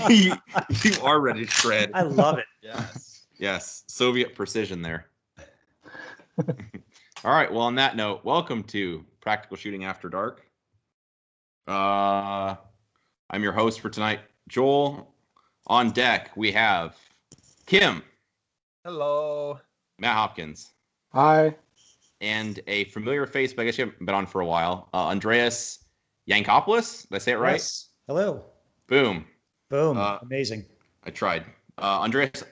you are ready to shred. I love it. Yes. Soviet precision there. All right. Well, on that note, welcome to Practical Shooting After Dark. I'm your host for tonight, Joel. On deck, we have Kim. Hello. Matt Hopkins. Hi. And a familiar face, but I guess you haven't been on for a while. Andreas Yankopoulos. Did I say it right? Yes. Hello. Boom. Boom. Amazing. I tried. Andreas,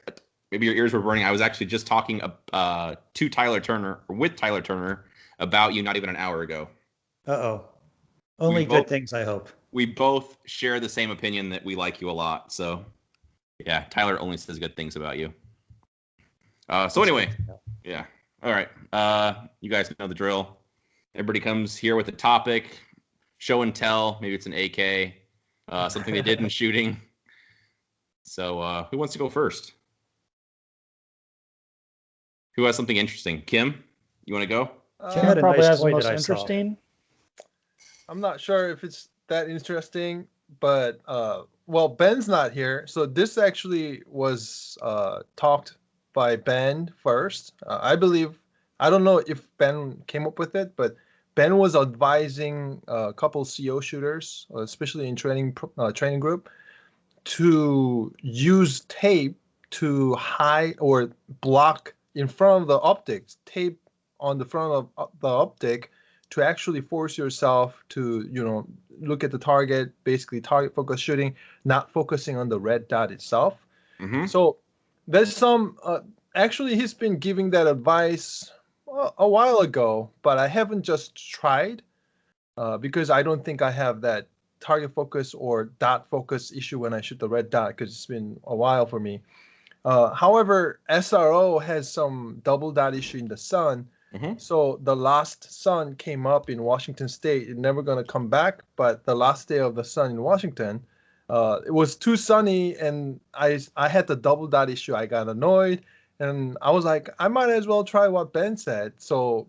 maybe your ears were burning. I was actually just talking with Tyler Turner about you not even an hour ago. Uh-oh. Only good things, I hope. We both share the same opinion that we like you a lot. So, yeah, Tyler only says good things about you. So anyway, yeah. All right. You guys know the drill. Everybody comes here with a topic, show and tell. Maybe it's an AK, something they did in shooting. So who wants to go first? Who has something interesting? Kim, you want to go? Kim probably has the most interesting. I'm not sure if it's that interesting, but well, Ben's not here, so this actually was talked by Ben first. I believe, I don't know if Ben came up with it, but Ben was advising a couple CO shooters, especially in training group, to use tape to hide or block in front of the optics, tape on the front of the optic to actually force yourself to, look at the target, basically target focus shooting, not focusing on the red dot itself. Mm-hmm. So there's some, actually he's been giving that advice a while ago, but I haven't just tried because I don't think I have that target focus or dot focus issue when I shoot the red dot, because it's been a while for me. However, SRO has some double dot issue in the sun. Mm-hmm. So the last sun came up in Washington State. It's never going to come back, but the last day of the sun in Washington, it was too sunny, and I had the double dot issue. I got annoyed, and I was like, I might as well try what Ben said. So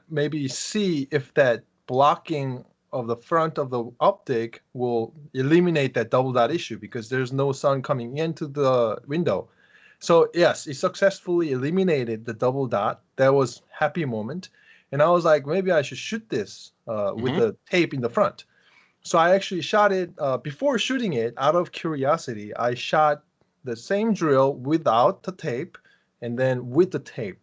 maybe see if that blocking of the front of the optic will eliminate that double dot issue, because there's no sun coming into the window. So yes, it successfully eliminated the double dot. That was happy moment. And I was like, maybe I should shoot this with the tape in the front. So I actually shot it before shooting it out of curiosity. I shot the same drill without the tape and then with the tape.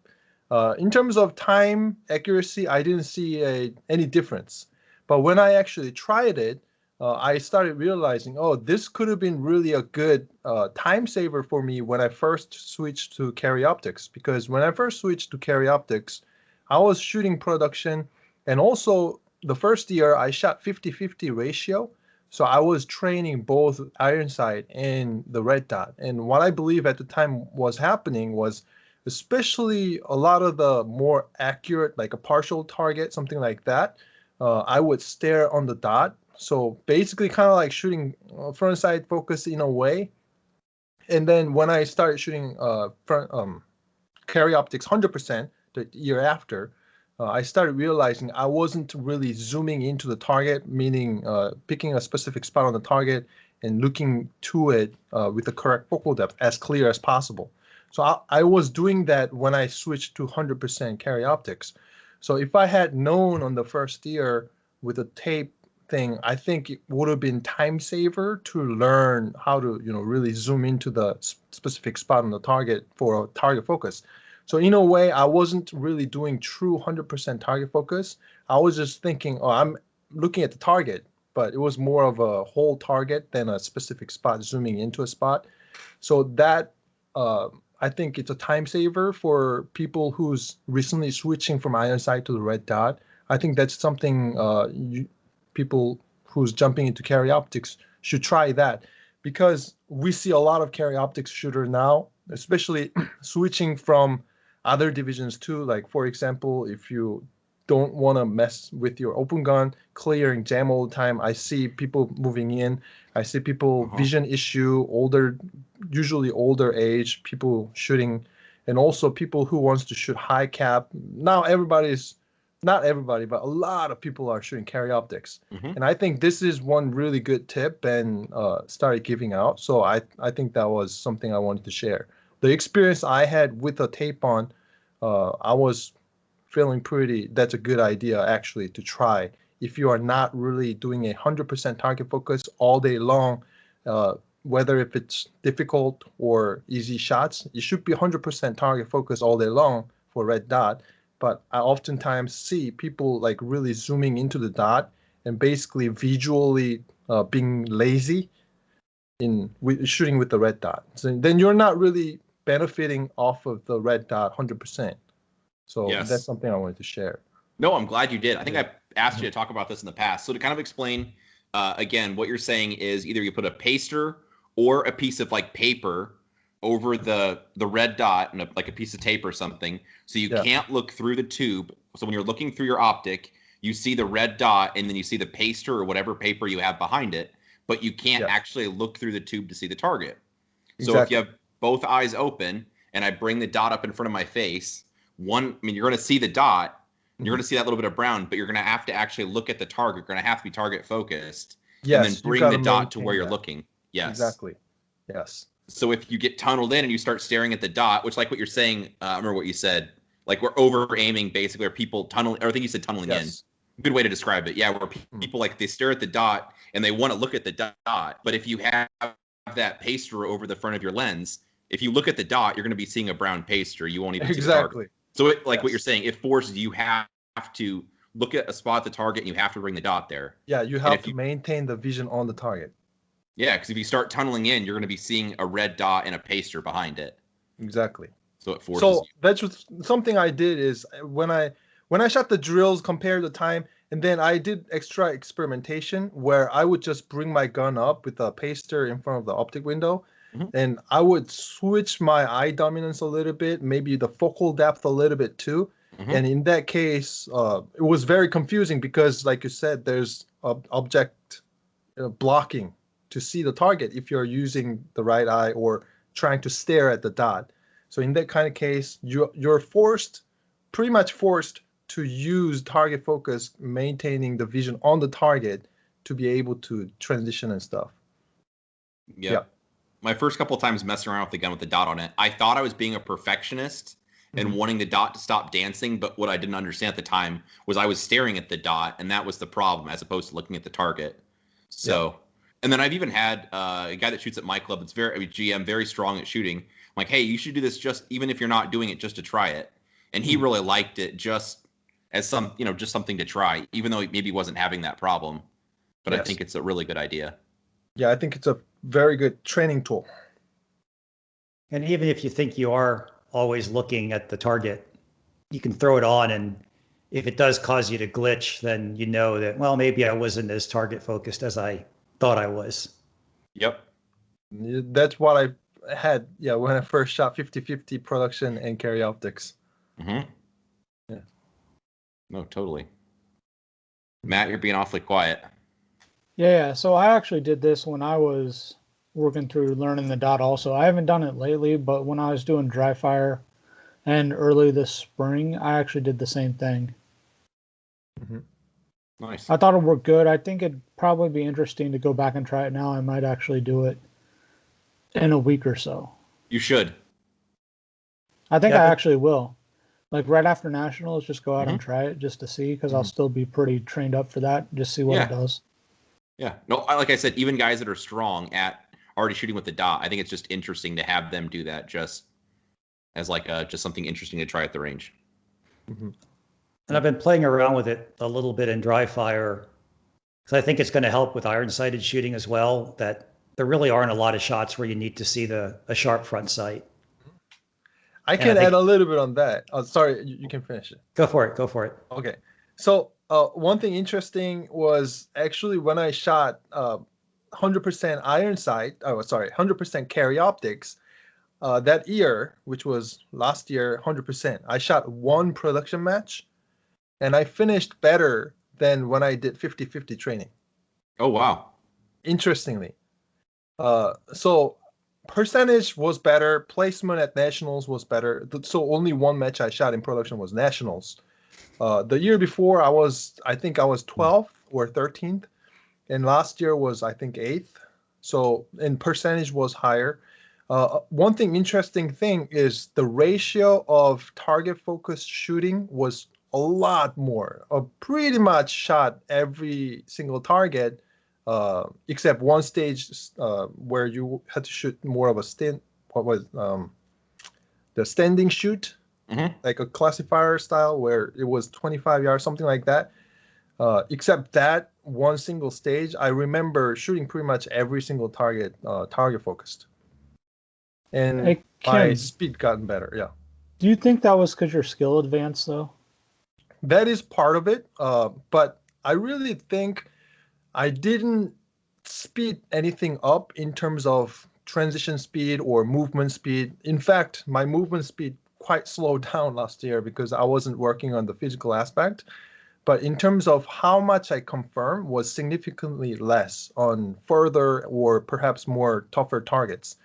In terms of time accuracy, I didn't see any difference. But when I actually tried it, I started realizing, oh, this could have been really a good time saver for me when I first switched to carry optics. Because when I first switched to carry optics, I was shooting production, and also the first year I shot 50-50 ratio. So I was training both iron sight and the red dot. And what I believe at the time was happening was, especially a lot of the more accurate, like a partial target, something like that, I would stare on the dot. So basically kind of like shooting front side focus in a way. And then when I started shooting carry optics 100% the year after, I started realizing I wasn't really zooming into the target, meaning picking a specific spot on the target and looking to it with the correct focal depth as clear as possible. So I was doing that when I switched to 100% carry optics. So if I had known on the first year with the tape thing, I think it would have been time saver to learn how to, really zoom into the specific spot on the target for a target focus. So in a way, I wasn't really doing true 100% target focus. I was just thinking, oh, I'm looking at the target, but it was more of a whole target than a specific spot, zooming into a spot. So that, I think it's a time saver for people who's recently switching from iron sight to the red dot. I think that's something people who's jumping into carry optics should try that, because we see a lot of carry optics shooter now, especially switching from other divisions too. Like, for example, if you don't want to mess with your open gun, clearing jam all the time, I see people moving in. I see people vision issue, usually older age, people shooting, and also people who wants to shoot high cap. Now everybody's not everybody, but a lot of people are shooting carry optics. Mhm. And I think this is one really good tip and started giving out. So I think that was something I wanted to share. The experience I had with the tape on, I was feeling that's a good idea actually to try. If you are not really doing 100% target focus all day long, whether if it's difficult or easy shots, you should be 100% target focus all day long for red dot. But I oftentimes see people like really zooming into the dot and basically visually being lazy in shooting with the red dot. So then you're not really benefiting off of the red dot 100%. So that's something I wanted to share. No, I'm glad you did. I think I asked you to talk about this in the past. So to kind of explain, again, what you're saying is either you put a paster or a piece of like paper over the red dot and like a piece of tape or something, so you can't look through the tube. So when you're looking through your optic, you see the red dot and then you see the paster or whatever paper you have behind it, but you can't actually look through the tube to see the target. So if you have both eyes open and I bring the dot up in front of my face, you're going to see the dot, and you're going to see that little bit of brown, but you're going to have to actually look at the target. You're going to have to be target focused, and then bring the dot to where you're looking. Yes, exactly. Yes. So if you get tunneled in and you start staring at the dot, which like what you're saying, I remember what you said, like we're over aiming basically, or people tunneling, or I think you said tunneling in. Good way to describe it. Yeah, where people like they stare at the dot and they want to look at the dot, but if you have that paster over the front of your lens, if you look at the dot, you're going to be seeing a brown paster. You won't even see the target. So it, like what you're saying, it forces you have to look at a spot at the target and you have to bring the dot there. Yeah, you have to maintain the vision on the target. Yeah, because if you start tunneling in, you're going to be seeing a red dot and a paster behind it. Exactly. So it forces you. That's something I did is when I shot the drills, compared the time, and then I did extra experimentation where I would just bring my gun up with a paster in front of the optic window, and I would switch my eye dominance a little bit, maybe the focal depth a little bit too. And in that case, it was very confusing because, like you said, there's object blocking to see the target if you're using the right eye or trying to stare at the dot. So in that kind of case, you're pretty much forced to use target focus, maintaining the vision on the target to be able to transition and stuff. Yeah. My first couple of times messing around with the gun with the dot on it, I thought I was being a perfectionist and wanting the dot to stop dancing, but what I didn't understand at the time was I was staring at the dot, and that was the problem, as opposed to looking at the target. So, and then I've even had a guy that shoots at my club. It's GM, very strong at shooting. I'm like, hey, you should do this just even if you're not doing it, just to try it. And he really liked it just as just something to try, even though he maybe wasn't having that problem. But I think it's a really good idea. Yeah, I think it's a very good training tool. And even if you think you are always looking at the target, you can throw it on, and if it does cause you to glitch, then you know that, well, maybe I wasn't as target focused as I thought I was. Yep. That's what I had, when I first shot 50-50 production and carry optics. Yeah. No, totally. Matt, you're being awfully quiet. Yeah, so I actually did this when I was working through learning the dot also. I haven't done it lately, but when I was doing dry fire and early this spring, I actually did the same thing. Nice. I thought it worked good. I think it'd probably be interesting to go back and try it now. I might actually do it in a week or so. You should. I think I actually will. Like right after Nationals, just go out and try it just to see, because I'll still be pretty trained up for that. Just see what it does. Yeah. No, like I said, even guys that are strong at already shooting with the dot, I think it's just interesting to have them do that just as like just something interesting to try at the range. And I've been playing around with it a little bit in dry fire, because I think it's going to help with iron-sighted shooting as well, that there really aren't a lot of shots where you need to see a sharp front sight. I can add a little bit on that. Oh, sorry, you can finish it. Go for it. Okay. So one thing interesting was actually when I shot 100% iron sight, 100% carry optics, that year, which was last year, 100%, I shot one production match, and I finished better than when I did 50-50 training. Oh, wow. Interestingly. So percentage was better. Placement at Nationals was better. So only one match I shot in production was Nationals. The year before, I think I was 12th or 13th, and last year was, I think, 8th. So, and percentage was higher. One interesting thing is the ratio of target focused shooting was a lot more. Pretty much shot every single target, except one stage where you had to shoot more of a the standing shoot, like a classifier style where it was 25 yards, something like that. Except that one single stage, I remember shooting pretty much every single target, target focused, and Hey, my Kim, speed gotten better. Yeah, do you think that was because your skill advanced though? that is part of it. But I really think I didn't speed anything up in terms of transition speed or movement speed. In fact, my movement speed quite slowed down last year because I wasn't working on the physical aspect. But in terms of how much I confirm was significantly less on further or perhaps more tougher targets.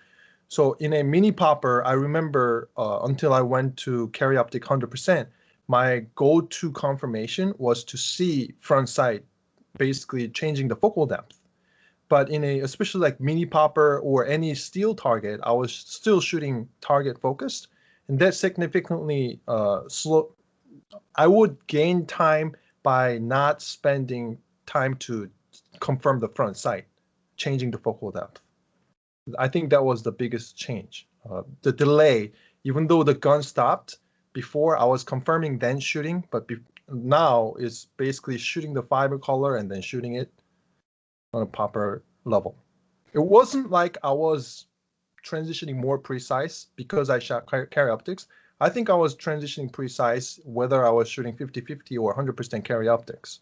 So in a mini popper, I remember until I went to carry optic 100%, my go-to confirmation was to see front sight, basically changing the focal depth. But in a, especially like mini popper or any steel target, I was still shooting target focused, and that significantly slow. I would gain time by not spending time to confirm the front sight, changing the focal depth. I think that was the biggest change. The delay, even though the gun stopped, before I was confirming then shooting, but now it's basically shooting the fiber color and then shooting it on a proper level. It wasn't like I was transitioning more precise because I shot carry optics. I think I was transitioning precise whether I was shooting 50-50 or 100% carry optics.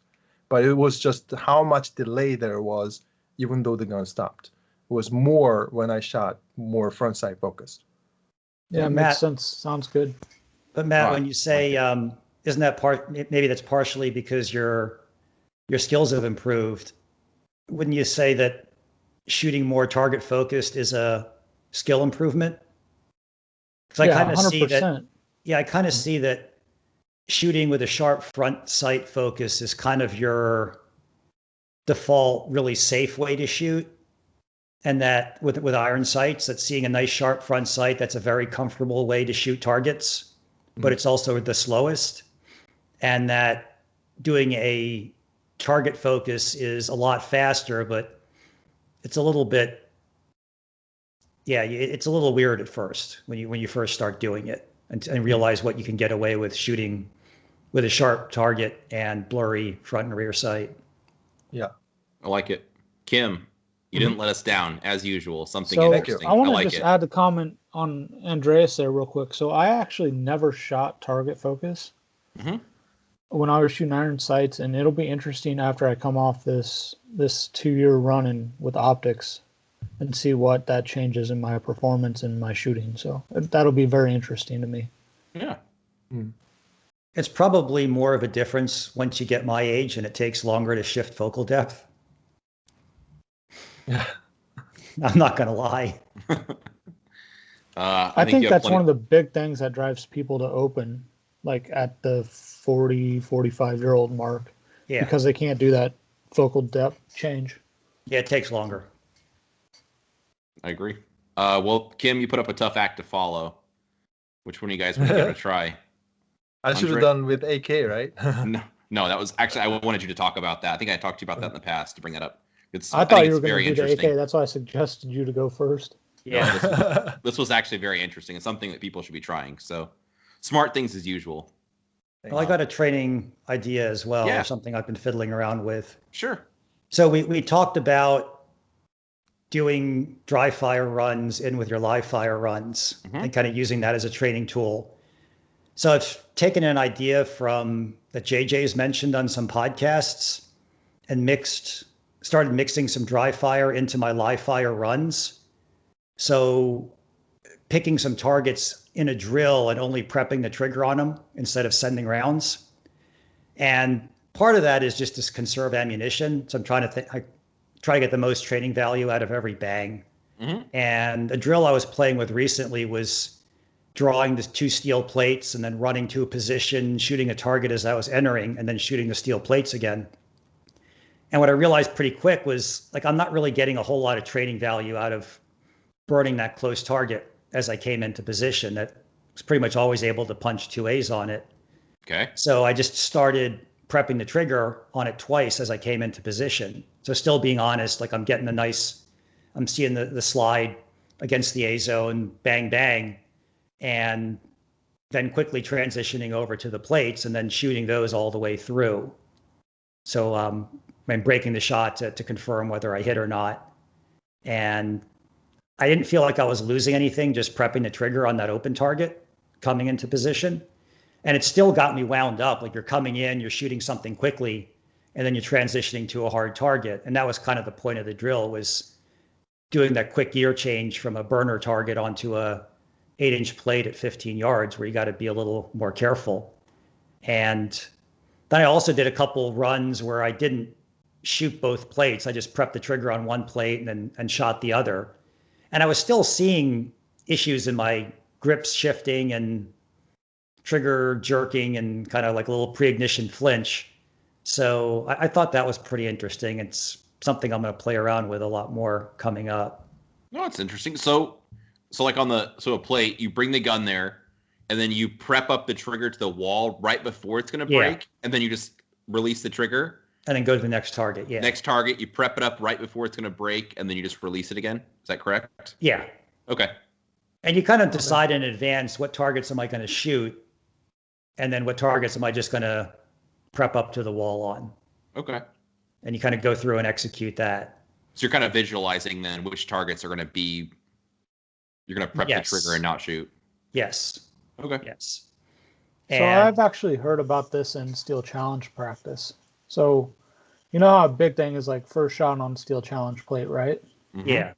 But it was just how much delay there was, even though the gun stopped. It was more when I shot more front sight focused. Yeah, makes sense. Sounds good. But Matt, when you say, isn't that maybe that's partially because your skills have improved. Wouldn't you say that shooting more target focused is a skill improvement? Because I kind of see that. Yeah, I kind of see that shooting with a sharp front sight focus is kind of your default, really safe way to shoot. And that with iron sights, that seeing a nice sharp front sight, that's a very comfortable way to shoot targets, but it's also the slowest. And that doing a target focus is a lot faster, but it's a little bit, it's a little weird at first when you first start doing it and realize what you can get away with shooting with a sharp target and blurry front and rear sight. Yeah, I like it. Kim, you didn't let us down as usual. Something so interesting. I want to just add the comment on Andreas there real quick. So I actually never shot target focus when I was shooting iron sights, and it'll be interesting after I come off this 2-year run with optics and see what that changes in my performance and my shooting. So that'll be very interesting to me. Yeah. It's probably more of a difference once you get my age and it takes longer to shift focal depth. Yeah. I'm not going to lie. I think that's one of the big things that drives people to open, like at the 40, 45-year-old mark, because they can't do that focal depth change. Yeah, it takes longer. I agree. Well, Kim, you put up a tough act to follow. Which one of you guys want to give it a try? I should have done with AK, right? No, that was actually, I wanted you to talk about that. I think I talked to you about that in the past to bring that up. I thought you were going to do the AK. That's why I suggested you to go first. Yeah, this was actually very interesting. It's something that people should be trying. So, smart things as usual. Well, I got a training idea as well, or something I've been fiddling around with. Sure. So we talked about doing dry fire runs in with your live fire runs and kind of using that as a training tool. So I've taken an idea from that JJ's mentioned on some podcasts and started mixing some dry fire into my live fire runs. So picking some targets in a drill and only prepping the trigger on them instead of sending rounds. And part of that is just to conserve ammunition. So I'm trying to try to get the most training value out of every bang. And a drill I was playing with recently was drawing the 2 steel plates and then running to a position, shooting a target as I was entering, and then shooting the steel plates again. And what I realized pretty quick was, like, I'm not really getting a whole lot of training value out of burning that close target as I came into position. That was pretty much always able to punch 2As on it. Okay. So I just started prepping the trigger on it twice as I came into position. So still being honest, like, I'm getting I'm seeing the slide against the A zone, bang, bang, and then quickly transitioning over to the plates and then shooting those all the way through. So I'm breaking the shot to confirm whether I hit or not. And I didn't feel like I was losing anything just prepping the trigger on that open target coming into position. And it still got me wound up. Like, you're coming in, you're shooting something quickly, and then you're transitioning to a hard target. And that was kind of the point of the drill, was doing that quick gear change from a burner target onto a 8-inch plate at 15 yards, where you got to be a little more careful. And then I also did a couple runs where I didn't shoot both plates. I just prepped the trigger on one plate and shot the other. And I was still seeing issues in my grips shifting and trigger jerking and kind of like a little pre-ignition flinch. So I thought that was pretty interesting. It's something I'm going to play around with a lot more coming up. No, it's interesting. So like on a plate, you bring the gun there, and then you prep up the trigger to the wall right before it's going to break, and then you just release the trigger. And then go to the next target, yeah. Next target, you prep it up right before it's going to break, and then you just release it again. Is that correct? Yeah. Okay. And you kind of decide in advance, what targets am I going to shoot, and then what targets am I just going to prep up to the wall on. Okay. And you kind of go through and execute that. So you're kind of visualizing then which targets are going to be, you're going to prep the trigger and not shoot. Yes. Okay. Yes. So I've actually heard about this in Steel Challenge practice. So, you know how a big thing is like first shot on Steel Challenge plate, right? Mm-hmm. Yeah.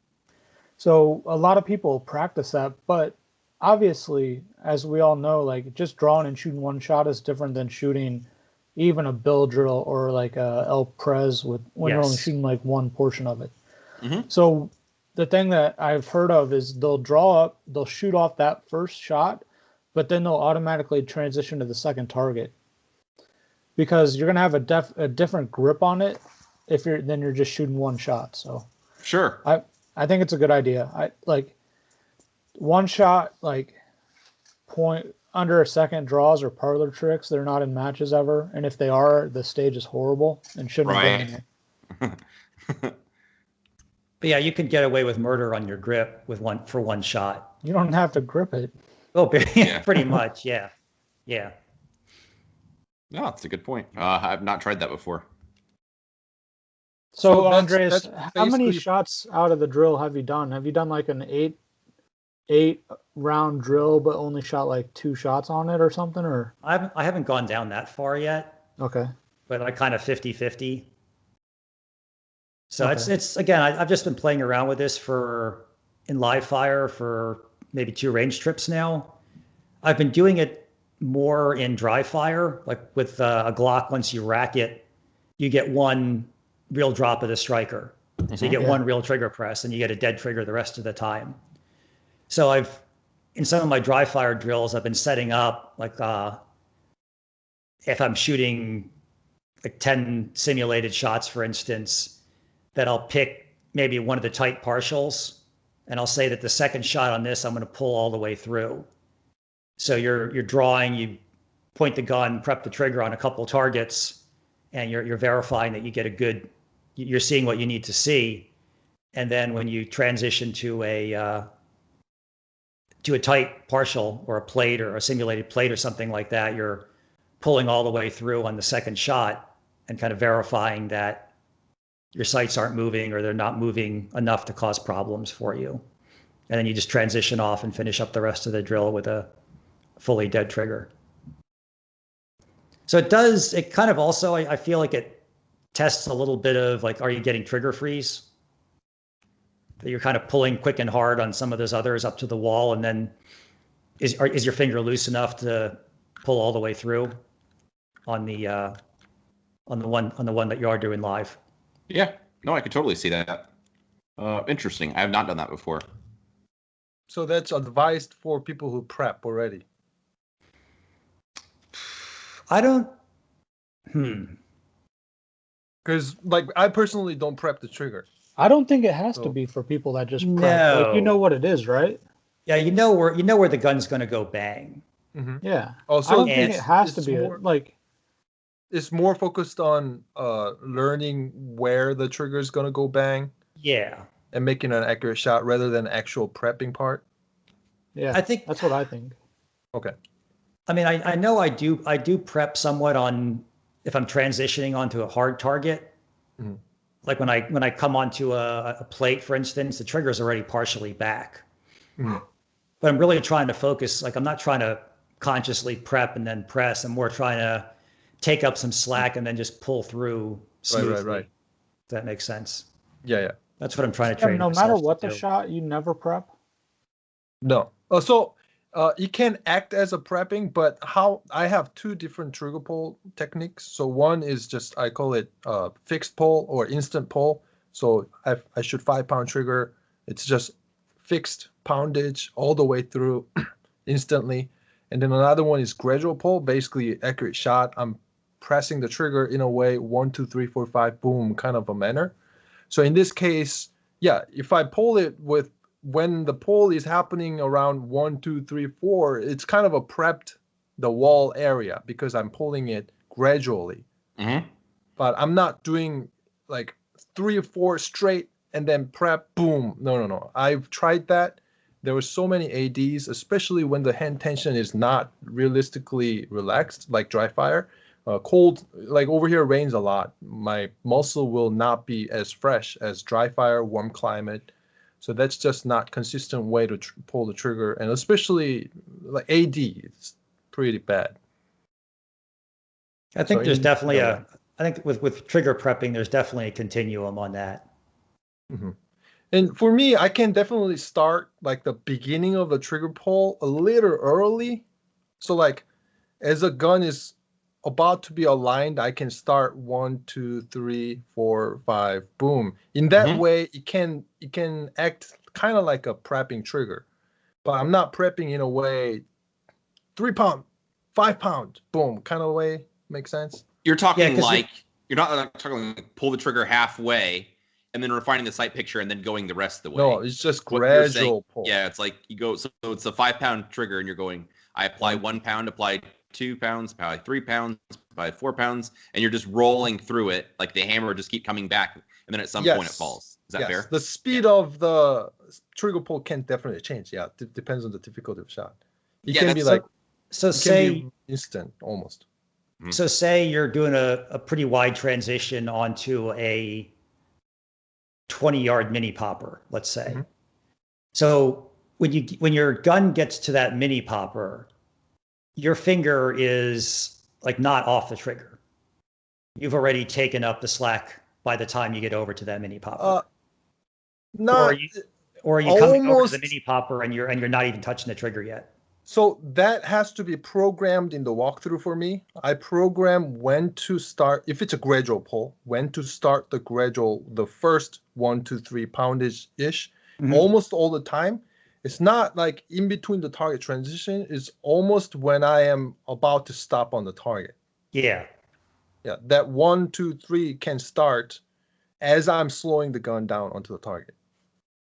So a lot of people practice that, but obviously, as we all know, like, just drawing and shooting one shot is different than shooting even a bill drill or like a El Prez when you're only shooting like one portion of it. Mm-hmm. So the thing that I've heard of is they'll shoot off that first shot, but then they'll automatically transition to the second target, because you're going to have a different grip on it than you're just shooting one shot. So sure. I think it's a good idea. I like one shot, like point under a second draws or parlor tricks. They're not in matches ever. And if they are, the stage is horrible and shouldn't have been in it. But yeah, you can get away with murder on your grip for one shot. You don't have to grip it. Oh, pretty much. Yeah. Yeah. No, that's a good point. I've not tried that before. So Andres, how many shots out of the drill have you done? Have you done like an eight round drill, but only shot like 2 shots on it or something? Or I haven't gone down that far yet. Okay. But I kind of 50-50. So Okay. it's again, I've just been playing around with this in live fire for maybe 2 range trips now. I've been doing it more in dry fire, like with a Glock. Once you rack it, you get one real drop of the striker. So you get one real trigger press, and you get a dead trigger the rest of the time. So in some of my dry fire drills, I've been setting up like if I'm shooting like 10 simulated shots, for instance, that I'll pick maybe one of the tight partials, and I'll say that the second shot on this, I'm going to pull all the way through. So you're drawing, you point the gun, prep the trigger on a couple targets, and you're verifying that you get you're seeing what you need to see. And then when you transition to a tight partial or a plate or a simulated plate or something like that, you're pulling all the way through on the second shot and kind of verifying that your sights aren't moving or they're not moving enough to cause problems for you. And then you just transition off and finish up the rest of the drill with a fully dead trigger. So it kind of also, I feel like it tests a little bit of like, are you getting trigger freeze? That you're kind of pulling quick and hard on some of those others up to the wall, and then is your finger loose enough to pull all the way through on the one that you are doing live? Yeah, no, I could totally see that. Interesting. I have not done that before. So that's advised for people who prep already. I don't. Because like I personally don't prep the trigger. I don't think it has to So- be for people that just prep. Like, you No. know what it is, right? Yeah, you know where the gun's going to go bang. Mhm. Yeah. Oh, I so don't think it has to it's be more- like. It's more focused on learning where the trigger is gonna go bang Yeah, and making an accurate shot rather than actual prepping part. Yeah, I think that's what I think. Okay. I mean, I know I do prep somewhat on if I'm transitioning onto a hard target. Mhm. Like when I come onto a plate, for instance, the trigger's already partially back. Mhm. But I'm really trying to focus. Like I'm not trying to consciously prep and then press. I'm more trying to take up some slack and then just pull through smoothly. Right. If that makes sense. Yeah. That's what I'm trying to Yeah, train no myself matter to what the do. shot, you never prep. No. It can act as a prepping, but how I have two different trigger pull techniques. So one is just I call it fixed pull or instant pull. So I shoot 5-pound trigger. It's just fixed poundage all the way through instantly. And then another one is gradual pull, basically accurate shot. I'm pressing the trigger in a way 1, 2, 3, 4, 5, boom, kind of a manner. So in this case, yeah, if I pull it with when the pull is happening around 1, 2, 3, 4, it's kind of a prepped the wall area because I'm pulling it gradually. Mm-hmm. But I'm not doing like 3 or 4 straight and then prep, boom. No. I've tried that. There were so many ADs, especially when the hand tension is not realistically relaxed, like dry fire. Cold, like over here, rains a lot. My muscle will not be as fresh as dry fire, warm climate. So that's just not consistent way to pull the trigger, and especially like AD, it's pretty bad. I think So there's in- definitely yeah. I think with trigger prepping, there's definitely a continuum on that. Mm-hmm. And for me, I can definitely start like the beginning of the trigger pull a little early. So like as a gun is about to be aligned, I can start 1, 2, 3, 4, 5, boom. In that Mhm. way, it can act kind of like a prepping trigger. But I'm not prepping in a way 3-pound, 5-pound, boom, kind of way. Make sense? You're talking 'cause like you're not like talking like pull the trigger halfway and then refining the sight picture and then going the rest of the way. No, it's just What you're saying- gradual pull. Yeah, it's like you go. So it's a 5-pound trigger, and you're going. I apply 1 pound, apply 2 pounds, apply 3 pounds, apply 4 pounds, and you're just rolling through it like the hammer just keep coming back, and then at some point it Yes. falls. Is that Yes, fair? the speed of the trigger pull can definitely change. Yeah, it depends on the difficulty of shot. It Yeah, can be that's- like So it can say be instant almost. so say you're doing a pretty wide transition onto a 20-yard mini popper, let's say. Mhm. So when your gun gets to that mini popper, your finger is like not off the trigger. You've already taken up the slack by the time you get over to that mini popper. Not Or are you coming over to almost- the mini popper and you're not even touching the trigger yet? so that has to be programmed in the walkthrough for me. I program when to start if it's a gradual pull, when to start the first 1, 2, 3 poundage ish. Mhm. Almost all the time. It's not like in between the target transition. It's almost when I am about to stop on the target. Yeah. Yeah, that 1, 2, 3 can start as I'm slowing the gun down onto the target.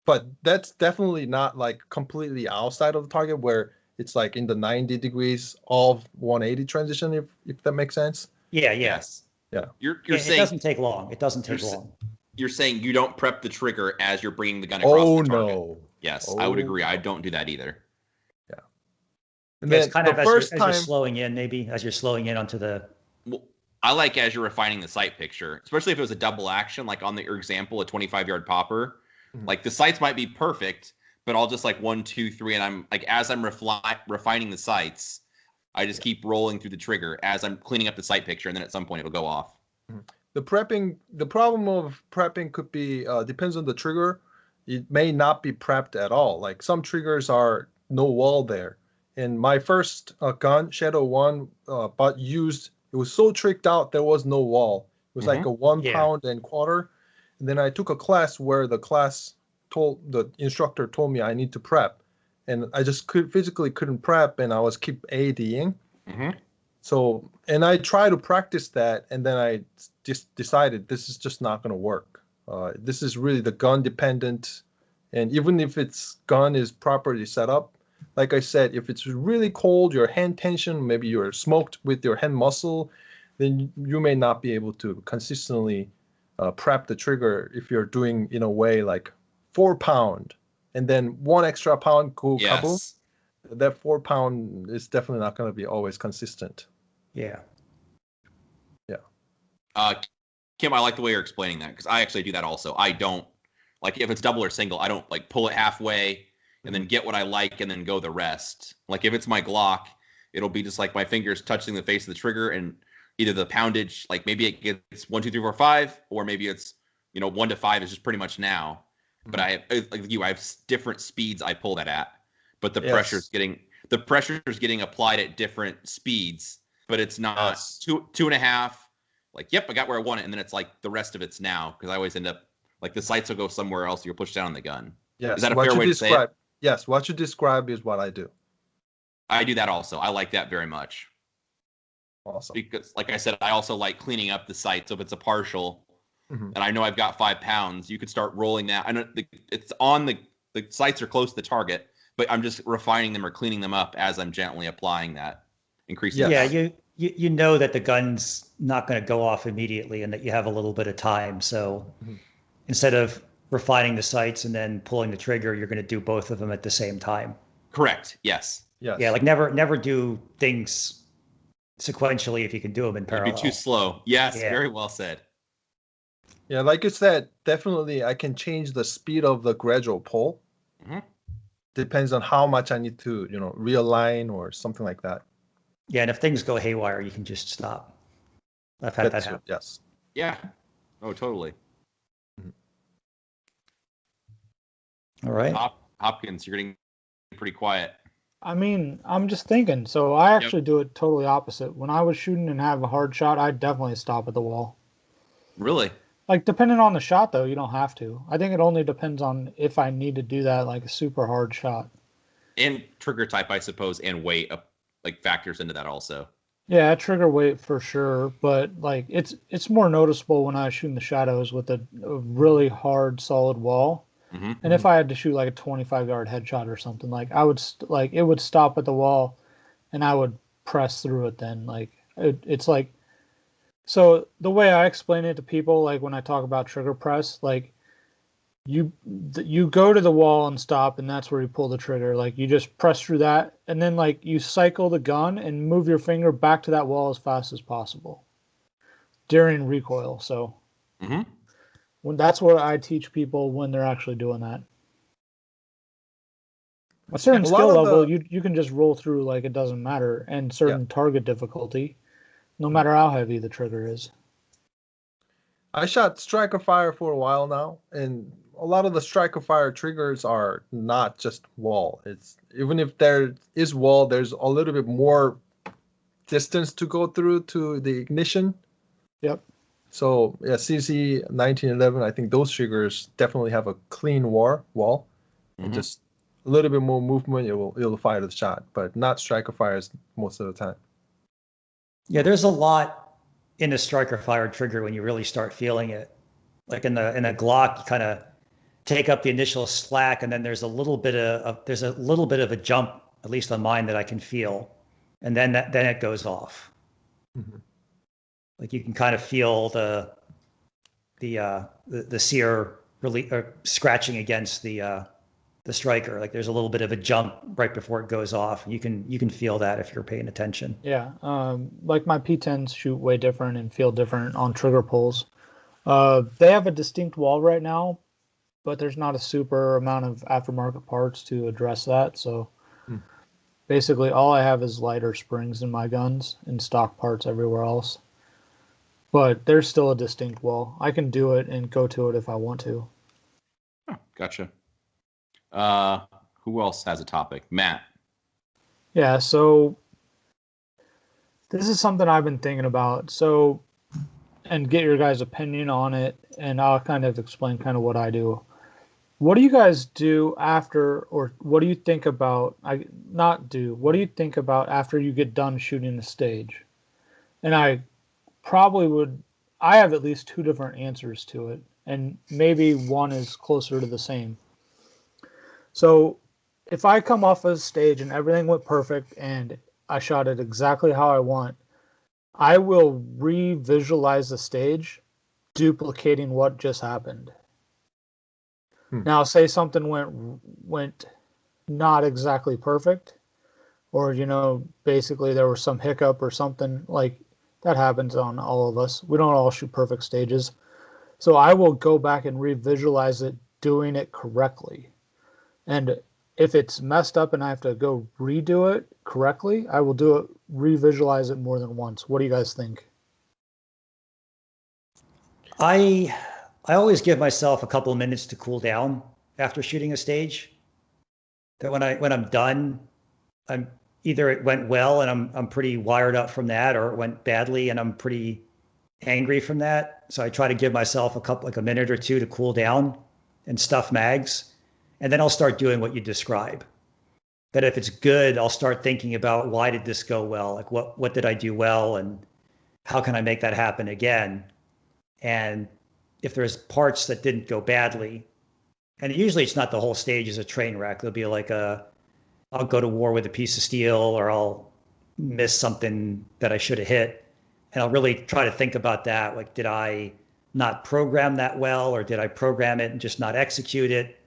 But that's definitely not like completely outside of the target where it's like in the 90 degrees of 180 transition, if that makes sense. Yeah. Yes. Yeah. You're It saying doesn't take long. It doesn't take You're s- long. you're saying you don't prep the trigger as you're bringing the gun across Oh the target. no. Yes, I would agree. Oh, I no. don't do that either. And Yeah, then it's kind the of as first you're time, slowing in, maybe as you're slowing in onto the. Well, I like as you're refining the sight picture, especially if it was a double action, like on your example, a 25-yard popper. Mhm. Like the sights might be perfect, but I'll just like 1, 2, 3, and I'm like as I'm refining the sights, I just keep rolling through the trigger as I'm cleaning up the sight picture, and then at some point it'll go off. the problem of prepping could be depends on the trigger. It may not be prepped at all. Like some triggers are no wall there. In my first gun, Shadow 1, but used, it was so tricked out there was no wall. It was like a 1 Yeah. pound and quarter. And then I took a class where the instructor told me I need to prep. and I just physically couldn't prep, and I was keep ADing. Mm-hmm. So, and I try to practice that, and then I just decided this is just not going to work. This is really the gun dependent, and even if its gun is properly set up, like I said, if it's really cold, your hand tension, maybe you're smoked with your hand muscle, then you may not be able to consistently prep the trigger if you're doing in a way like 4 pound and then 1 extra pound go kaboom. Yes. That 4 pound is definitely not going to be always consistent. Yeah. Kim, I like the way you're explaining that because I actually do that also. I don't like if it's double or single, I don't like pull it halfway and then get what I like and then go the rest. Like if it's my Glock, it'll be just like my fingers touching the face of the trigger and either the poundage, like maybe it gets 1, 2, 3, 4, 5, or maybe it's 1 to 5 is just pretty much now. But I have like you, I have different speeds I pull that at, but the pressure's getting applied at different speeds. But it's not 2.5. Like, yep, I got where I want it, and then it's like the rest of it's now because I always end up like the sights will go somewhere else. You're pushed down on the gun. Yes. Is that a fair way to say it? Yes, what you describe is what I do. I do that also. I like that very much. Awesome. Because, like I said, I also like cleaning up the sight. So if it's a partial, Mm-hmm. and I know I've got 5 pounds, you could start rolling that. I know it's on the sights are close to the target, but I'm just refining them or cleaning them up as I'm gently applying that, increasing. Yeah, you know that the gun's not going to go off immediately and that you have a little bit of time. So instead of refining the sights and then pulling the trigger, you're going to do both of them at the same time. Correct. Yes. Yes. Yeah, like never do things sequentially if you can do them in parallel. It'd be too slow. Yes, Yeah. very well said. Yeah, like you said, definitely I can change the speed of the gradual pull. Mm-hmm. Depends on how much I need to, realign or something like that. Yeah, and if things go haywire, you can just stop. I've had that happen. Yes. Yeah. Oh, totally. All right. Hopkins, you're getting pretty quiet. I mean, I'm just thinking. So I actually do it totally opposite. When I was shooting and have a hard shot, I'd definitely stop at the wall. Really? Like, depending on the shot, though, you don't have to. I think it only depends on if I need to do that, like a super hard shot. And trigger type, I suppose, and weight like factors into that also. Yeah, trigger weight for sure, but like it's more noticeable when I shoot in the shadows with a really hard, solid wall. Mm-hmm. And if I had to shoot like a 25-yard headshot or something, like I would it would stop at the wall, and I would press through it. Then it's like, so the way I explain it to people, like when I talk about trigger press, like you go to the wall and stop, and that's where you pull the trigger. Like you just press through that, and then like you cycle the gun and move your finger back to that wall as fast as possible during recoil. So that's what I teach people when they're actually doing that. A certain skill level, you can just roll through like it doesn't matter, and certain target difficulty, no matter how heavy the trigger is. I shot striker fire for a while now, and a lot of the striker fire triggers are not just wall. It's even if there is wall, there's a little bit more distance to go through to the ignition. Yep. So yeah, CC 1911, I think those triggers definitely have a clean wall, and just a little bit more movement, it'll fire the shot, but not striker fires most of the time. Yeah, there's a lot in a striker fire trigger when you really start feeling it. Like in a Glock, you kind of take up the initial slack, and then there's a little bit of a jump, at least on mine, that I can feel, and then it goes off. Like you can kind of feel the sear really scratching against the striker. Like there's a little bit of a jump right before it goes off. You can feel that if you're paying attention. Yeah, like my P10s shoot way different and feel different on trigger pulls. They have a distinct wall right now, but there's not a super amount of aftermarket parts to address that. So basically all I have is lighter springs in my guns and stock parts everywhere else. But there's still a distinct wall. I can do it and go to it if I want to. Oh, gotcha. Who else has a topic? Matt. Yeah, so this is something I've been thinking about. So, and get your guys' opinion on it, and I'll kind of explain kind of what I do. What do you guys do after, or what do you think about? What do you think about after you get done shooting the stage? And I probably would. I have at least two different answers to it, and maybe one is closer to the same. So, if I come off of stage and everything went perfect and I shot it exactly how I want, I will re-visualize the stage, duplicating what just happened. Now, say something went not exactly perfect, or basically there was some hiccup or something like that. Happens on all of us. We don't all shoot perfect stages, so I will go back and re-visualize it, doing it correctly. And if it's messed up and I have to go redo it correctly, I will do it, re-visualize it more than once. What do you guys think? I always give myself a couple of minutes to cool down after shooting a stage. That when I'm done, I'm either it went well and I'm pretty wired up from that, or it went badly and I'm pretty angry from that. So I try to give myself a minute or two to cool down and stuff mags, and then I'll start doing what you describe. That if it's good, I'll start thinking about why did this go well? Like what did I do well, and how can I make that happen again? And if there's parts that didn't go badly, and usually it's not the whole stage is a train wreck. There'll be like I'll go to war with a piece of steel, or I'll miss something that I should have hit. And I'll really try to think about that. Like, did I not program that well, or did I program it and just not execute it?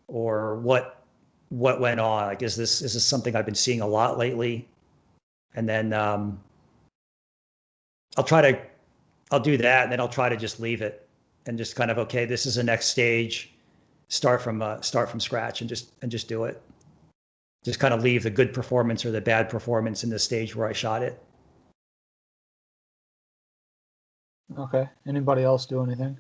Or what went on? Like, is this something I've been seeing a lot lately? And then I'll do that, and then I'll try to just leave it and just kind of, okay, this is the next stage. Start from scratch and just do it. Just kind of leave the good performance or the bad performance in the stage where I shot it. Okay. Anybody else do anything?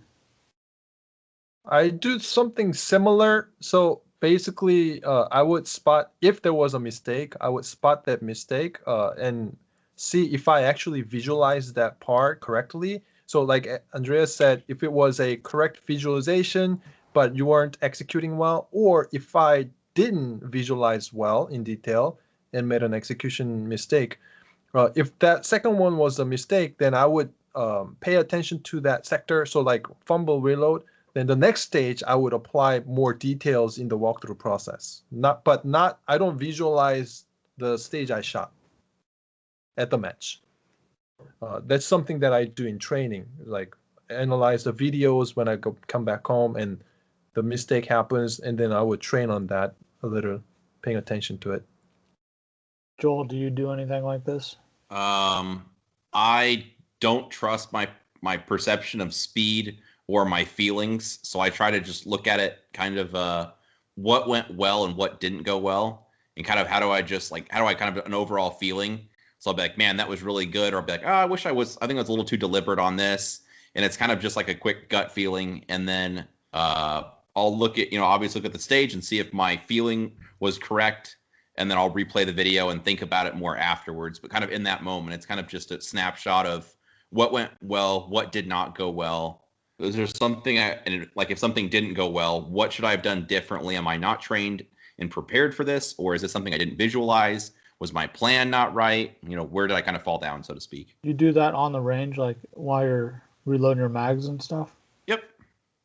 I do something similar. So basically, I would spot if there was a mistake. I would spot that mistake and see if I actually visualize that part correctly. So like Andreas said, if it was a correct visualization, but you weren't executing well, or if I didn't visualize well in detail and made an execution mistake, if that second one was a mistake, then I would pay attention to that sector. So like fumble reload, then the next stage I would apply more details in the walkthrough process. I don't visualize the stage I shot at the match. That's something that I do in training, like analyze the videos when I come back home and the mistake happens, and then I would train on that a little, paying attention to it. Joel, do you do anything like this? I don't trust my perception of speed or my feelings, so I try to just look at it kind of what went well and what didn't go well, and kind of how do I kind of an overall feeling. So I'll be like, man, that was really good, or I'll be like, I think I was a little too deliberate on this, and it's kind of just like a quick gut feeling, and then I'll look at obviously look at the stage and see if my feeling was correct, and then I'll replay the video and think about it more afterwards. But kind of in that moment, it's kind of just a snapshot of what went well, what did not go well. Is there something if something didn't go well, what should I have done differently? Am I not trained and prepared for this, or is it something I didn't visualize? Was my plan not right? Where did I kind of fall down, so to speak? You do that on the range, like while you're reloading your mags and stuff? Yep.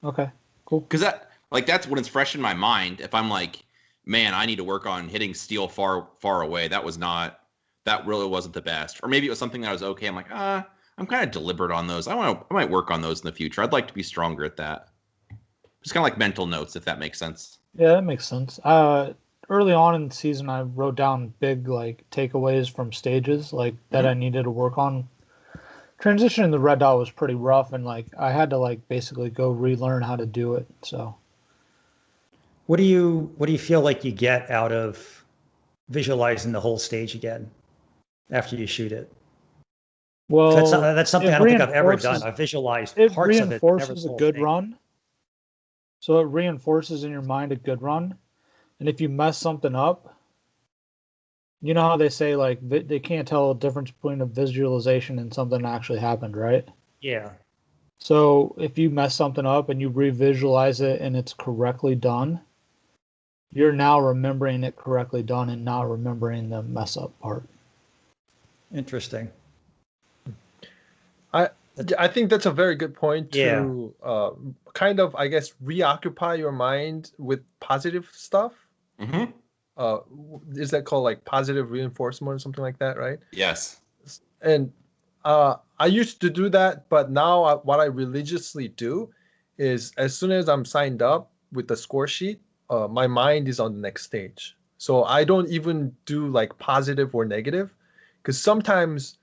Okay, cool. Because that's when it's fresh in my mind. If I'm like, man, I need to work on hitting steel far away. That really wasn't the best. Or maybe it was something that I was okay. I'm like, I'm kind of deliberate on those. I might work on those in the future. I'd like to be stronger at that. Just kind of like mental notes, if that makes sense. Yeah, that makes sense. Early on in the season, I wrote down big takeaways from stages that I needed to work on. Transitioning the red dot was pretty rough, and I had to basically go relearn how to do it. So, what do you feel like you get out of visualizing the whole stage again after you shoot it? Well, that's something I don't think I've ever done. I've visualized parts of it. It reinforces a good run. So it reinforces in your mind a good run. And if you mess something up, you know how they say they can't tell the difference between a visualization and something that actually happened, right? Yeah. So if you mess something up and you revisualize it and it's correctly done, you're now remembering it correctly done and not remembering the mess up part. Interesting. I think that's a very good point to kind of, I guess, reoccupy your mind with positive stuff. Mm-hmm. Is that called like positive reinforcement or something like that, right? Yes. And I used to do that, but now what I religiously do is as soon as I'm signed up with the score sheet, my mind is on the next stage. So I don't even do like positive or negative, because sometimes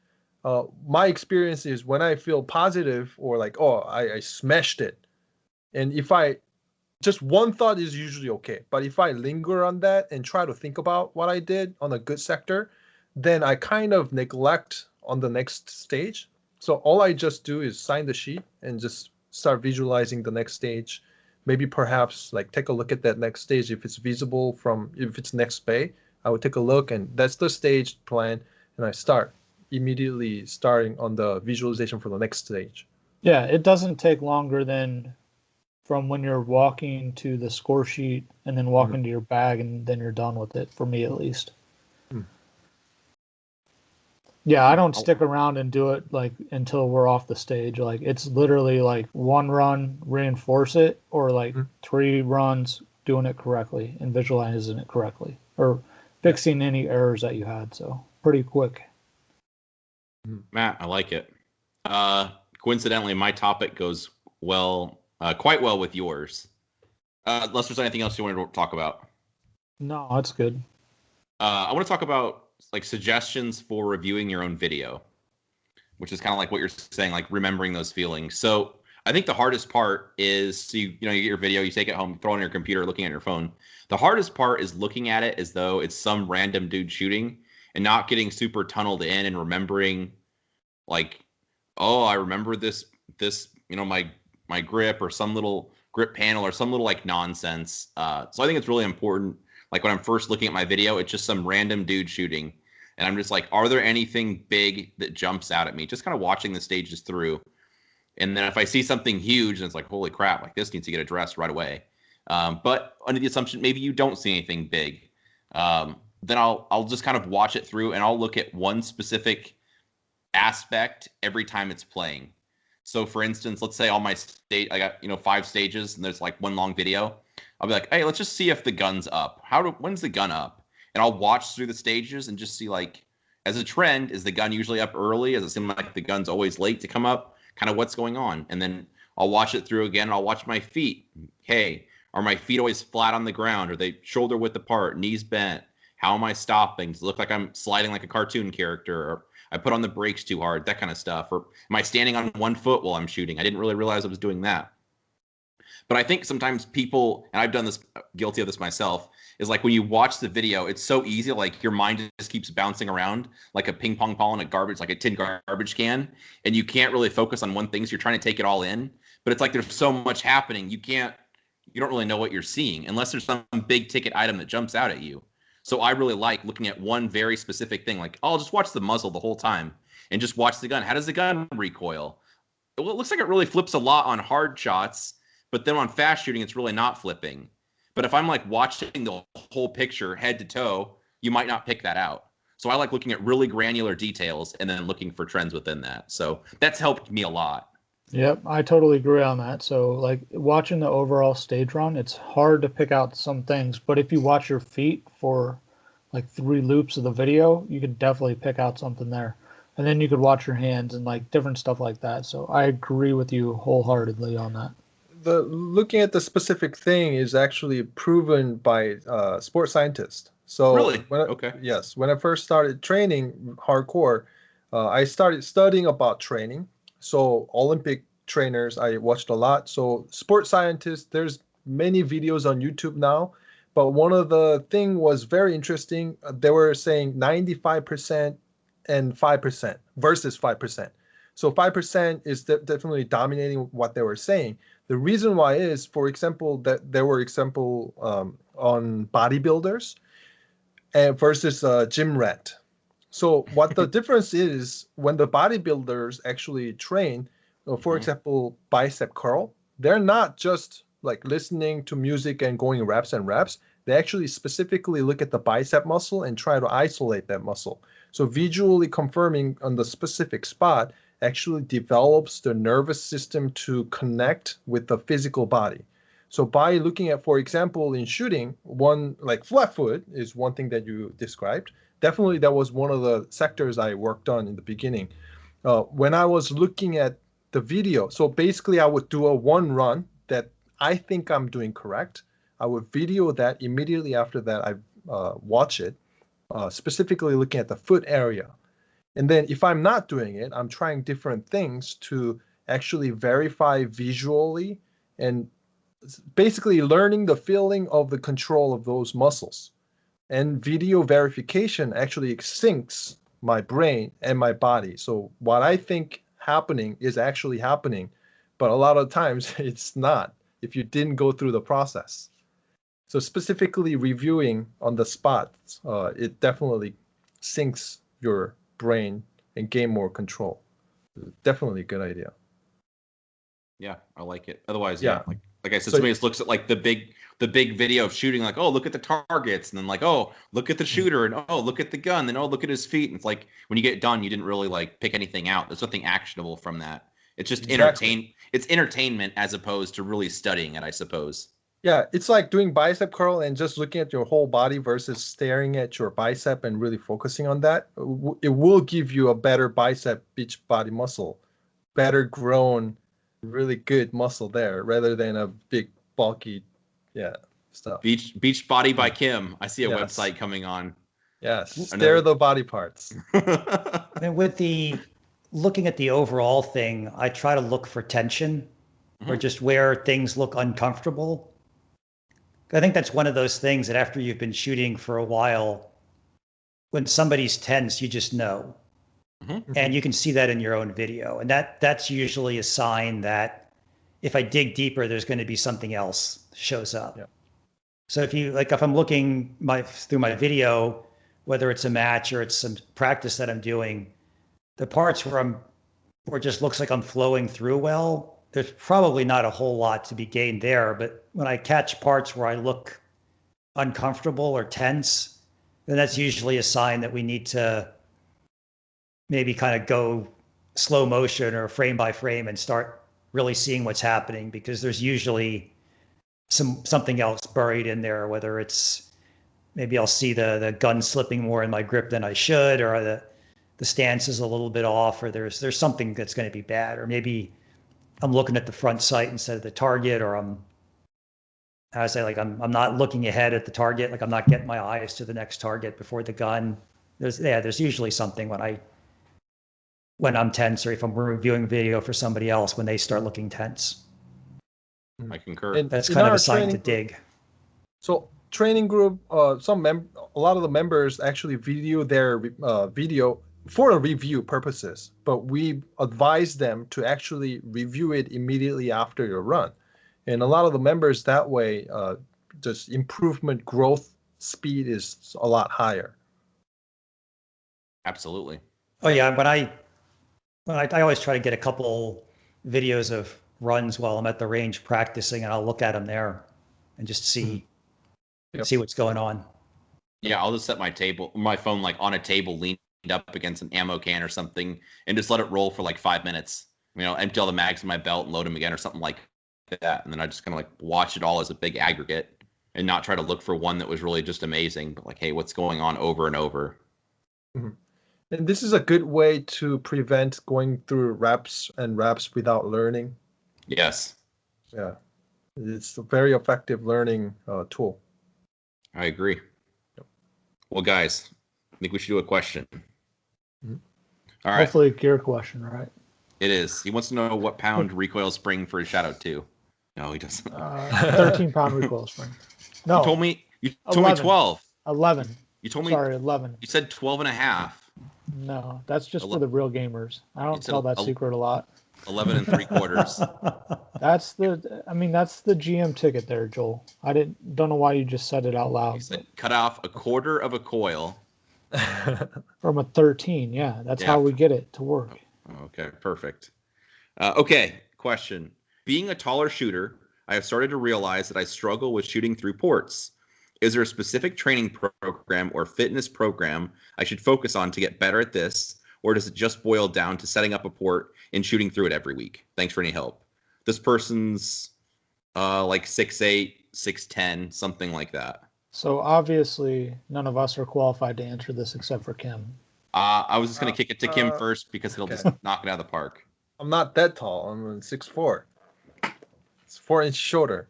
my experience is when I feel positive or like, oh, I smashed it. And if I just one thought is usually okay. But if I linger on that and try to think about what I did on a good sector, then I kind of neglect on the next stage. So all I just do is sign the sheet and just start visualizing the next stage. Maybe perhaps like take a look at that next stage. If it's visible if it's next bay, I would take a look, and that's the stage plan. And I start immediately starting on the visualization for the next stage. Yeah, it doesn't take longer than from when you're walking to the score sheet and then walking to your bag, and then you're done with it, for me at least. Yeah, I don't stick around and do it like until we're off the stage. Like it's literally like one run, reinforce it, or like 3 runs doing it correctly and visualizing it correctly, or fixing any errors that you had. So pretty quick. Matt, I like it. Coincidentally, my topic goes quite well with yours. Unless there's anything else you wanted to talk about. No, that's good. I want to talk about like suggestions for reviewing your own video, which is kind of like what you're saying, like remembering those feelings. So I think the hardest part is you get your video, you take it home, throw it on your computer, looking at your phone. The hardest part is looking at it as though it's some random dude shooting and not getting super tunneled in and remembering like, oh, I remember this, my grip or some little grip panel or some little like nonsense. So I think it's really important. Like when I'm first looking at my video, it's just some random dude shooting. And I'm just like, are there anything big that jumps out at me? Just kind of watching the stages through. And then if I see something huge and it's like, holy crap, like this needs to get addressed right away. But under the assumption maybe you don't see anything big, then I'll just kind of watch it through and I'll look at one specific aspect every time it's playing. So for instance, let's say on my stage, I got, 5 stages and there's like one long video. I'll be like, hey, let's just see if the gun's up. When's the gun up? And I'll watch through the stages and just see like, as a trend, is the gun usually up early? Does it seem like the gun's always late to come up? Kind of what's going on? And then I'll watch it through again. And I'll watch my feet. Hey, are my feet always flat on the ground? Are they shoulder width apart, knees bent? How am I stopping? Does it look like I'm sliding like a cartoon character? Or I put on the brakes too hard, that kind of stuff. Or am I standing on one foot while I'm shooting? I didn't really realize I was doing that. But I think sometimes people, and I've done this, guilty of this myself, is like when you watch the video, it's so easy, like your mind just keeps bouncing around like a ping pong ball in a garbage, like a tin garbage can, and you can't really focus on one thing, so you're trying to take it all in. But it's like there's so much happening, you don't really know what you're seeing unless there's some big ticket item that jumps out at you. So I really like looking at one very specific thing, like, I'll just watch the muzzle the whole time and just watch the gun. How does the gun recoil? Well, it looks like it really flips a lot on hard shots, but then on fast shooting, it's really not flipping. But if I'm like watching the whole picture head to toe, you might not pick that out. So I like looking at really granular details and then looking for trends within that. So that's helped me a lot. Yep, I totally agree on that. So like watching the overall stage run, it's hard to pick out some things, but if you watch your feet for like 3 loops of the video, you could definitely pick out something there. And then you could watch your hands and like different stuff like that. So I agree with you wholeheartedly on that. Looking at the specific thing is actually proven by sports scientists. So really? Yes, when I first started training hardcore, I started studying about training. So Olympic trainers, I watched a lot. So sports scientists, there's many videos on YouTube now. But one of the thing was very interesting. They were saying 95% and 5% versus 5%. So 5% is definitely dominating what they were saying. The reason why is, for example, that there were example on bodybuilders and versus gym rat. So what the difference is when the bodybuilders actually train, for example, bicep curl, they're not just like listening to music and going reps and reps. they actually specifically look at the bicep muscle and try to isolate that muscle. So visually confirming on the specific spot actually develops the nervous system to connect with the physical body. So by looking at, for example, in shooting, one like flat foot is one thing that you described. Definitely that was one of the sectors I worked on in the beginning. When I was looking at the video, so basically I would do a one run that I think I'm doing correct. I would video that immediately after that I watch it, specifically looking at the foot area. And then if I'm not doing it, I'm trying different things to actually verify visually and basically learning the feeling of the control of those muscles. And video verification actually syncs my brain and my body. So what I think happening is actually happening, but a lot of times it's not if you didn't go through the process. So specifically reviewing on the spot, it definitely syncs your brain and gain more control. Definitely a good idea. Yeah, I like it. Otherwise, Yeah. like I said, somebody just looks at like the big video of shooting, like, oh, look at the targets, and then like, oh, look at the shooter, and oh, look at the gun, then oh, look at his feet. And it's like when you get done, you didn't really like pick anything out. There's nothing actionable from that. It's just It's entertainment as opposed to really studying it, I suppose. Yeah, it's like doing bicep curl and just looking at your whole body versus staring at your bicep and really focusing on that. It will give you a better bicep beach body muscle, better grown, really good muscle there rather than a big bulky, stuff. Beach Body by Kim. I see a website coming on. Yes, stare the body parts. And with the looking at the overall thing, I try to look for tension or just where things look uncomfortable. I think that's one of those things that after you've been shooting for a while, when somebody's tense, you just know. And you can see that in your own video. And that's usually a sign that if I dig deeper, there's going to be something else shows up. Yeah. So if I'm looking through my video, whether it's a match or it's some practice that I'm doing, the parts where it just looks like I'm flowing through well, there's probably not a whole lot to be gained there. But when I catch parts where I look uncomfortable or tense, then that's usually a sign that we need to maybe kind of go slow motion or frame by frame and start really seeing what's happening, because there's usually something else buried in there, whether it's maybe I'll see the gun slipping more in my grip than I should, or the stance is a little bit off, or there's something that's going to be bad, or maybe I'm looking at the front sight instead of the target, or I'm not looking ahead at the target, like I'm not getting my eyes to the next target before the gun. There's usually something when I'm tense, or if I'm reviewing video for somebody else when they start looking tense. I concur. And that's kind of a sign to dig. So training group, a lot of the members actually video their video for review purposes, but we advise them to actually review it immediately after your run. And a lot of the members that way, just improvement growth speed is a lot higher. Absolutely. Oh yeah, but I always try to get a couple videos of runs while I'm at the range practicing, and I'll look at them there and just see what's going on. Yeah, I'll just set my phone like on a table leaned up against an ammo can or something, and just let it roll for like 5 minutes. Empty all the mags in my belt and load them again or something like that. And then I just kind of like watch it all as a big aggregate and not try to look for one that was really just amazing, but like, hey, what's going on over and over. Mm-hmm. And this is a good way to prevent going through reps without learning. Yes. Yeah. It's a very effective learning tool. I agree. Yep. Well, guys, I think we should do a question. Mm-hmm. All right. Hopefully a gear question, right? It is. He wants to know what pound recoil spring for his Shadow 2. No, he doesn't. 13-pound recoil spring. No. You told me 12. 11. You told me. Sorry, 11. You said 12 and a half. No, that's just for the real gamers. I don't tell that secret a lot. 11 and 3/4. That's the GM ticket there, Joel. I don't know why you just said it out loud. You said cut off a quarter of a coil. From a 13, that's how we get it to work. Okay, perfect. Okay, question. Being a taller shooter, I have started to realize that I struggle with shooting through ports. Is there a specific training program or fitness program I should focus on to get better at this? Or does it just boil down to setting up a port and shooting through it every week? Thanks for any help. This person's like 6'8", 6'10", something like that. So obviously, none of us are qualified to answer this except for Kim. I was just going to kick it to Kim first because he'll just knock it out of the park. I'm not that tall. I'm 6'4". It's 4 inch shorter.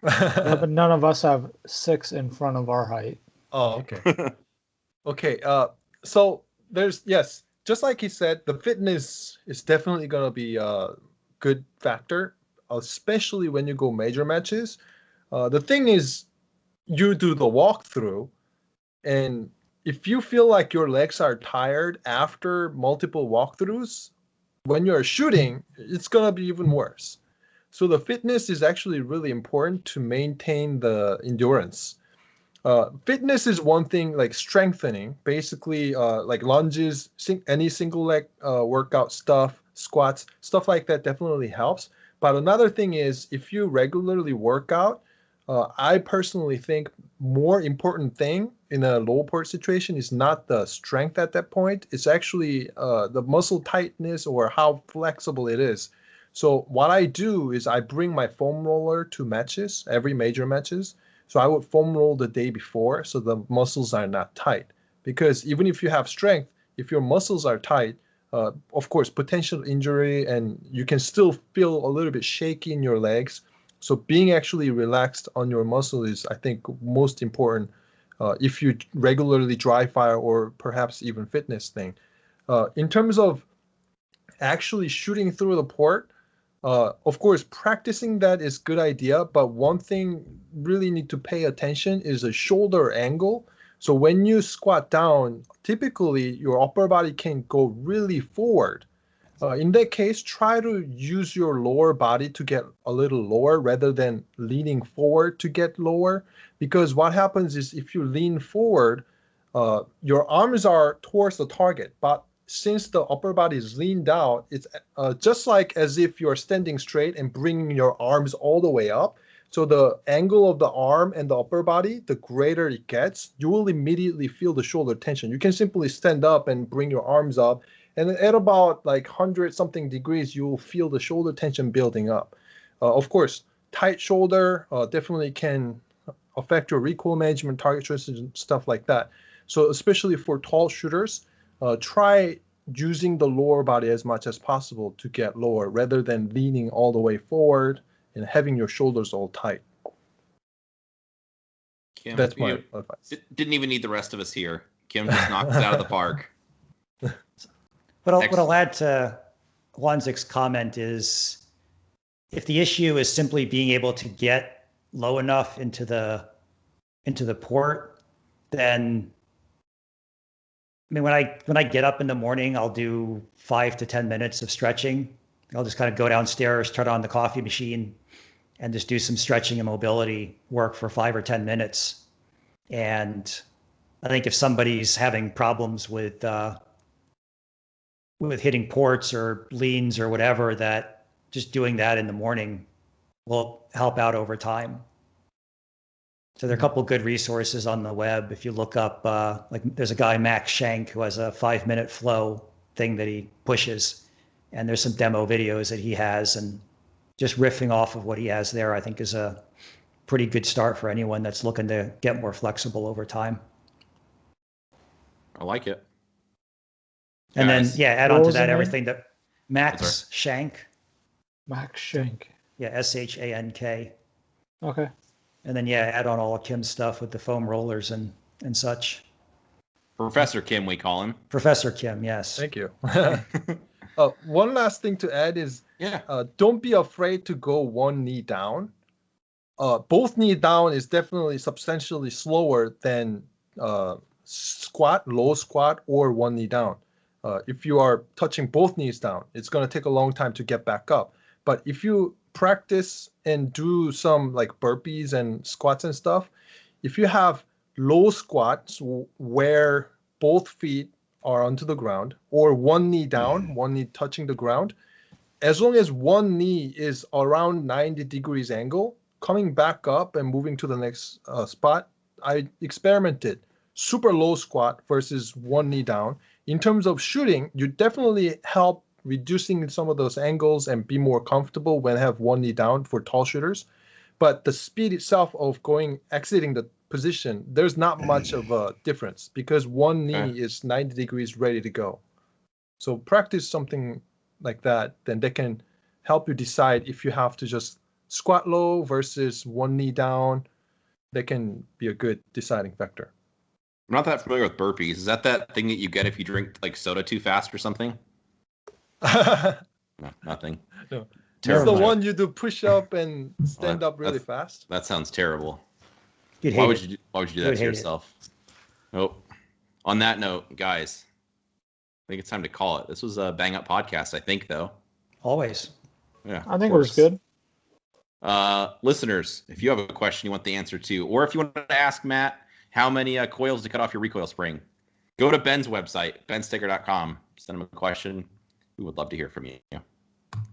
Yeah, but none of us have 6 in front of our height. Oh, okay. Okay. So there's, yes, just like he said, the fitness is definitely going to be a good factor, especially when you go major matches. The thing is, you do the walkthrough, and if you feel like your legs are tired after multiple walkthroughs, when you're shooting, it's going to be even worse. So the fitness is actually really important to maintain the endurance. Fitness is one thing, like strengthening, basically like lunges, any single leg workout stuff, squats, stuff like that definitely helps. But another thing is, if you regularly work out, I personally think more important thing in a low port situation is not the strength at that point. It's actually the muscle tightness or how flexible it is. So what I do is I bring my foam roller to matches, every major matches. So I would foam roll the day before so the muscles are not tight. Because even if you have strength, if your muscles are tight, of course, potential injury, and you can still feel a little bit shaky in your legs. So being actually relaxed on your muscle is, I think, most important if you regularly dry fire or perhaps even fitness thing. In terms of actually shooting through the port, of course, practicing that is good idea, but one thing really need to pay attention is a shoulder angle. So when you squat down, typically your upper body can go really forward. In that case, try to use your lower body to get a little lower rather than leaning forward to get lower. Because what happens is if you lean forward, your arms are towards the target, but since the upper body is leaned out, it's just like as if you're standing straight and bringing your arms all the way up. So the angle of the arm and the upper body, the greater it gets, you will immediately feel the shoulder tension. You can simply stand up and bring your arms up, and at about like 100 something degrees, you will feel the shoulder tension building up. Of course, tight shoulder definitely can affect your recoil management, target choices, and stuff like that. So especially for tall shooters, try using the lower body as much as possible to get lower rather than leaning all the way forward and having your shoulders all tight. Kim, that's my advice. Didn't even need the rest of us here. Kim just knocked us out of the park. What I'll add to Wanzik's comment is, if the issue is simply being able to get low enough into the port, then I mean, when I get up in the morning, I'll do 5 to 10 minutes of stretching. I'll just kind of go downstairs, turn on the coffee machine, and just do some stretching and mobility work for 5 or 10 minutes. And I think if somebody's having problems with hitting ports or leans or whatever, that just doing that in the morning will help out over time. So there are a couple of good resources on the web. If you look up, like there's a guy, Max Shank, who has a 5-minute flow thing that he pushes. And there's some demo videos that he has. And just riffing off of what he has there, I think is a pretty good start for anyone that's looking to get more flexible over time. I like it. And Guys, then, yeah, add on to that everything that Max Shank. Max Shank. Yeah, SHANK. Okay. And then, yeah, add on all of Kim's stuff with the foam rollers and such. Professor Kim, we call him. Professor Kim, yes. Thank you. One last thing to add is, Yeah. Don't be afraid to go one knee down. Both knee down is definitely substantially slower than squat, low squat, or one knee down. If you are touching both knees down, it's going to take a long time to get back up. But if you practice and do some like burpees and squats and stuff, if you have low squats where both feet are onto the ground, or one knee down, one knee touching the ground, as long as one knee is around 90 degrees angle, coming back up and moving to the next spot I experimented super low squat versus one knee down. In terms of shooting, you definitely help reducing some of those angles and be more comfortable when have one knee down for tall shooters. But the speed itself of exiting the position, there's not much of a difference because one knee is 90 degrees ready to go. So practice something like that, then they can help you decide if you have to just squat low versus one knee down. That can be a good deciding factor. I'm not that familiar with burpees. Is that thing that you get if you drink like soda too fast or something? No, nothing. No. Terrible. It's the one you do push up and stand up really fast. That sounds terrible. Why would you do that to yourself? Oh. On that note, guys, I think it's time to call it. This was a bang up podcast, I think, though. Always. Yeah. I think it was good. Listeners, if you have a question you want the answer to, or if you want to ask Matt how many coils to cut off your recoil spring, go to Ben's website, bensticker.com. Send him a question. We would love to hear from you.